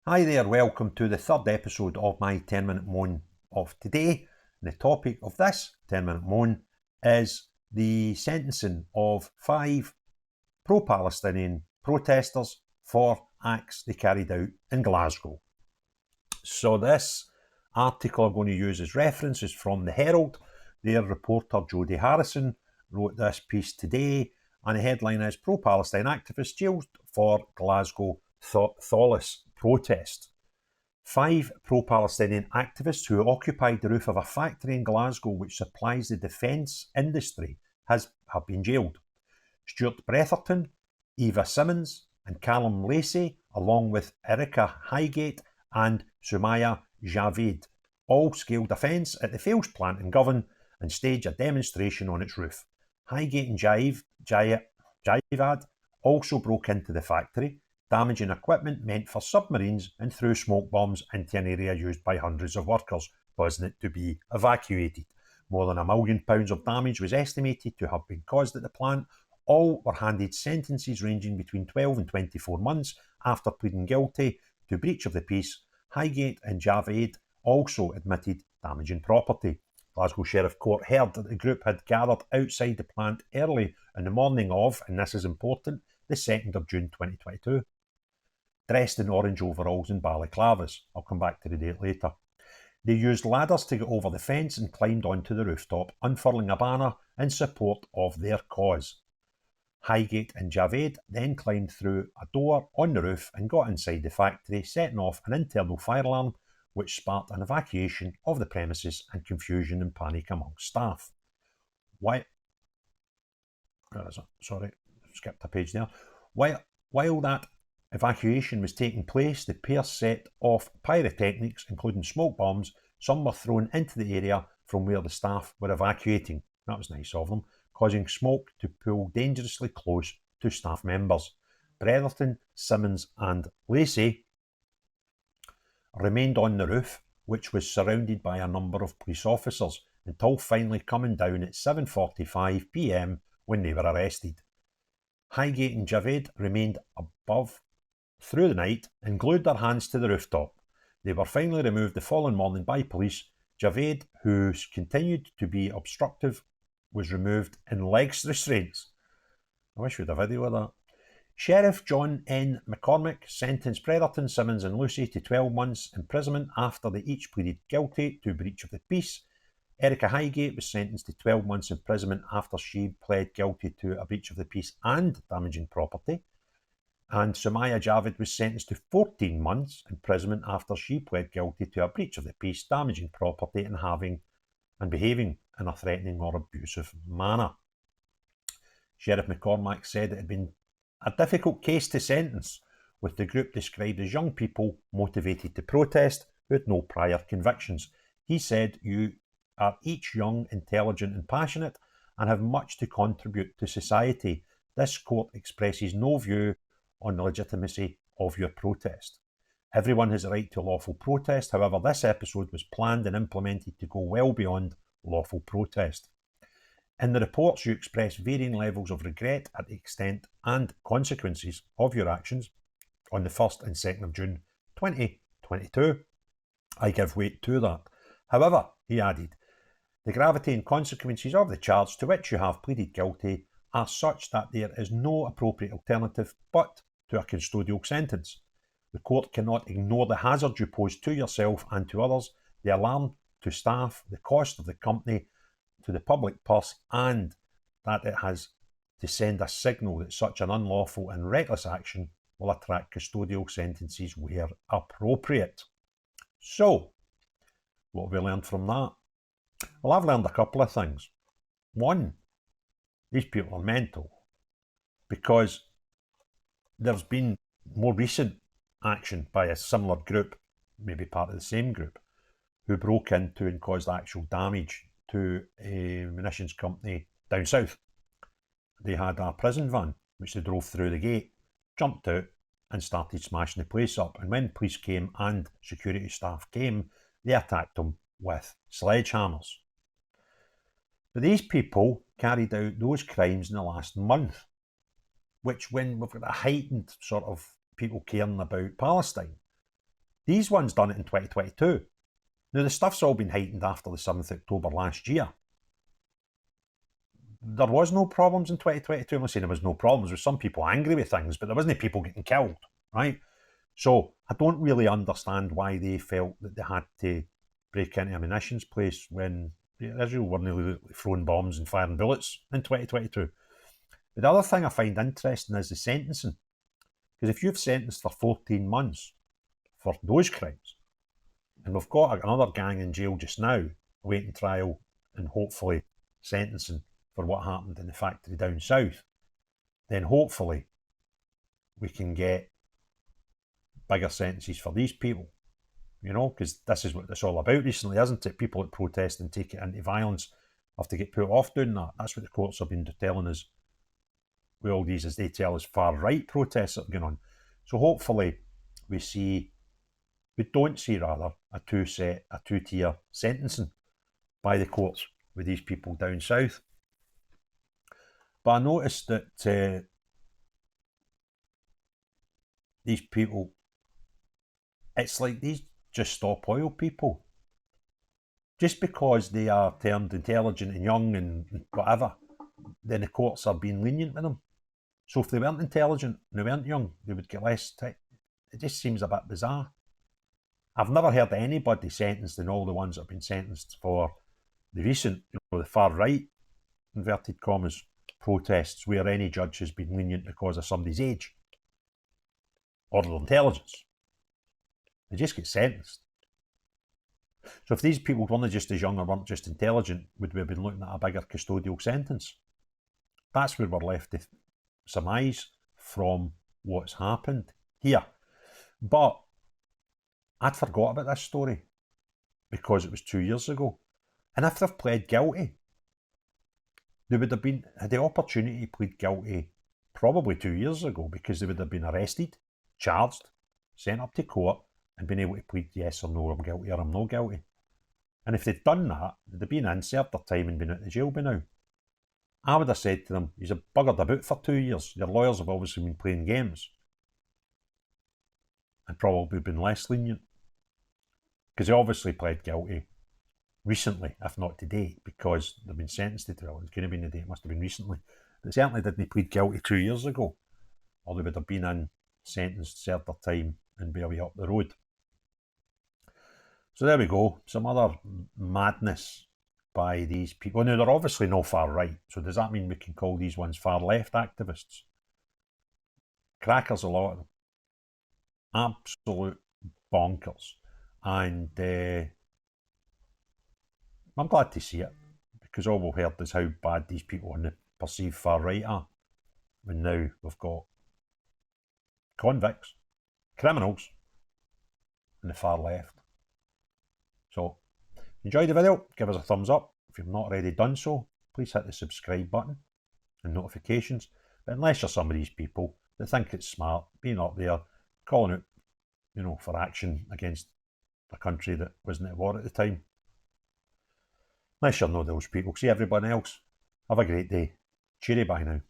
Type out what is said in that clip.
Hi there, welcome to the third episode of my 10-minute moan of today. And the topic of this 10-minute moan is the sentencing of 5 pro-Palestinian protesters for acts they carried out in Glasgow. So this article I'm going to use as reference is from the Herald. Their reporter Jodie Harrison wrote this piece today, and the headline is Pro-Palestine activists jailed for Glasgow Thales protest. 5 pro-Palestinian activists who occupied the roof of a factory in Glasgow which supplies the defence industry have been jailed. Stuart Bretherton, Simmons and Calum Lacy, along with Hygate and Sumaya Javaid, all scaled a fence at the Thales plant in Govan and staged a demonstration on its roof. Hygate and Javaid also broke into the factory, damaging equipment meant for submarines, and threw smoke bombs into an area used by hundreds of workers, causing it to be evacuated. More than £1 million of damage was estimated to have been caused at the plant. All were handed sentences ranging between 12 and 24 months after pleading guilty to breach of the peace. Hygate and Javaid also admitted damaging property. Glasgow Sheriff Court heard that the group had gathered outside the plant early in the morning of, and this is important, the 2nd of June 2022. Dressed in orange overalls and balaclavas. I'll come back to the date later. They used ladders to get over the fence and climbed onto the rooftop, unfurling a banner in support of their cause. Hygate and Javaid then climbed through a door on the roof and got inside the factory, setting off an internal fire alarm which sparked an evacuation of the premises and confusion and panic amongst staff. Skipped a page there. While that evacuation was taking place, the pair set off pyrotechnics, including smoke bombs. Some were thrown into the area from where the staff were evacuating. That was nice of them, causing smoke to pool dangerously close to staff members. Bretherton, Simmons and Lacy remained on the roof, which was surrounded by a number of police officers, until finally coming down at 7:45 p.m. when they were arrested. Hygate and Javaid remained above through the night and glued their hands to the rooftop. They were finally removed the following morning by police. Javaid, who continued to be obstructive, was removed in legs restraints. I wish we had a video of that. Sheriff John N. McCormick sentenced Bretherton, Simmons and Lacy to 12 months imprisonment after they each pleaded guilty to breach of the peace. Erica Hygate was sentenced to 12 months imprisonment after she pled guilty to a breach of the peace and damaging property. And Sumaya Javaid was sentenced to 14 months imprisonment after she pled guilty to a breach of the peace, damaging property and behaving in a threatening or abusive manner. Sheriff McCormack said it had been a difficult case to sentence, with the group described as young people motivated to protest who had no prior convictions. He said, "You are each young, intelligent and passionate and have much to contribute to society. This court expresses no view on the legitimacy of your protest. Everyone has a right to lawful protest. However, this episode was planned and implemented to go well beyond lawful protest. In the reports, you express varying levels of regret at the extent and consequences of your actions on the 1st and 2nd of June 2022. I give weight to that. However," he added, "the gravity and consequences of the charge to which you have pleaded guilty are such that there is no appropriate alternative but to a custodial sentence. The court cannot ignore the hazard you pose to yourself and to others, the alarm to staff, the cost of the company to the public purse, and that it has to send a signal that such an unlawful and reckless action will attract custodial sentences where appropriate." So, what have we learned from that? Well, I've learned a couple of things. One, these people are mental, because there's been more recent action by a similar group, maybe part of the same group, who broke into and caused actual damage to a munitions company down south. They had a prison van which they drove through the gate, jumped out and started smashing the place up. And when police came and security staff came, they attacked them with sledgehammers. But these people carried out those crimes in the last month, which, when we've got a heightened sort of people caring about Palestine, These ones done it in 2022. Now, the stuff's all been heightened after the 7th of October last year. There was no problems in 2022. I'm not saying there was no problems. There was some people angry with things, but there wasn't people getting killed, right? So I don't really understand why they felt that they had to break into a munitions place when Israel were nearly throwing bombs and firing bullets in 2022. But the other thing I find interesting is the sentencing. Because if you've sentenced for 14 months for those crimes, and we've got another gang in jail just now, awaiting trial and hopefully sentencing for what happened in the factory down south, then hopefully we can get bigger sentences for these people, you know, because this is what it's all about recently, isn't it? People that protest and take it into violence have to get put off doing that. That's what the courts have been telling us with all these, as they tell us, far-right protests that are going on. So hopefully we don't see rather a two-tier sentencing by the courts with these people down south. But I noticed that these people, it's like these just stop oil people. Just because they are termed intelligent and young and whatever, then the courts are being lenient with them. So if they weren't intelligent and they weren't young, they would get less time. It just seems a bit bizarre. I've never heard anybody sentenced in all the ones that have been sentenced for the recent, the far right, inverted commas, protests where any judge has been lenient because of somebody's age or their intelligence. They just get sentenced. So if these people weren't just as young or weren't just intelligent, would we have been looking at a bigger custodial sentence? That's where we're left to surmise from what's happened here. But I'd forgot about this story because it was 2 years ago. And if they've pled guilty, they would have had the opportunity to plead guilty probably 2 years ago, because they would have been arrested, charged, sent up to court, and been able to plead yes or no, I'm guilty or I'm not guilty. And if they'd done that, they'd have been in, served their time and been out of jail by now. I would have said to them, you've buggered about for 2 years. Your lawyers have obviously been playing games. And probably been less lenient. Because they obviously pled guilty recently, if not today, because they've been sentenced to trial. It couldn't have been today, it must have been recently. They certainly didn't plead guilty 2 years ago, or they would have been in, sentenced, served their time, and be away up the road. So there we go, some other madness by these people. Now, they're obviously no far right, so does that mean we can call these ones far left activists? Crackers, a lot of them. Absolute bonkers. And I'm glad to see it, because all we've heard is how bad these people on the perceived far right are. And now we've got convicts, criminals, on the far left. So, enjoy the video, give us a thumbs up. If you've not already done so, please hit the subscribe button and notifications. But unless you're some of these people that think it's smart being up there, calling out, for action against a country that wasn't at war at the time, unless you're not those people, see everyone else, have a great day. Cheery, bye now.